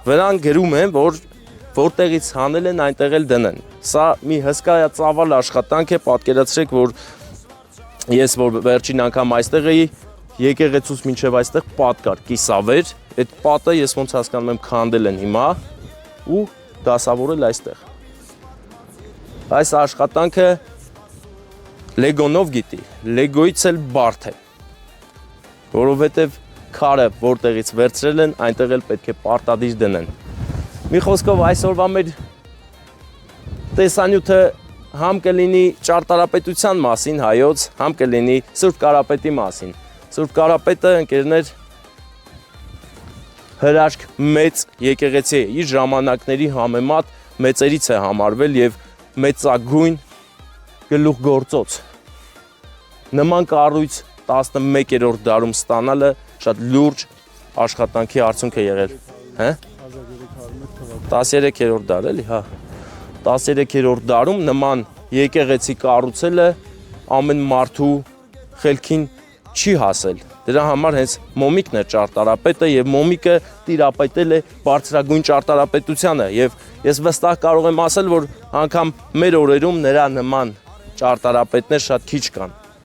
վրան գրում են, որ որտեղից հանել են, այնտեղ էլ դնեն։ Սա մի հսկայածավալ աշխատանք է, պատկերացրեք, որ ես որ վերջին անգամ այստեղ էի, եկեղեցուց մինչև այստեղ պատ կար, կիսավեր, այդ պատը ես ոնց հասկանում եմ քանդել են հիմա ու դասավորել այստեղ։ Այս աշխատանքը լեգոնով գիտի, լեգոից էլ բարդ է, որովհետև քարը որտեղից վերցրել են, այնտեղ էլ պետք է պարտադիր դնեն։ Մի խոսքով այսօրվա մեր տեսանյութը համ կլինի ճարտարապետության մասին հայոց, համ կլինի Սուրբ Կարապետի մասին։ Սուրբ Կարապետը, ընկերներ, հրաշք մեծ եկեղեցի է, իր ժամանակների համեմատ մեծերից է համարվել եւ մեծագույն գլուխգործոց։ Նման կառույց 11-րդ դարում ստանալը շատ լուրջ աշխատանքի արդյունք է եղել։ Հա? 13-րդ դար էլի, հա։ 13-րդ դարում նման եկեղեցի կառուցելը ամեն մարդու խելքին չի հասել։ Դրա համար հենց Մոմիկն է ճարտարապետը եւ Մոմիկը տիրապետել է բարձրագույն ճարտարապետությանը եւ ես վստահ կարող եմ ասել, որ անգամ մեր օրերում նրա նման ճարտարապետներ շատ քիչ կան։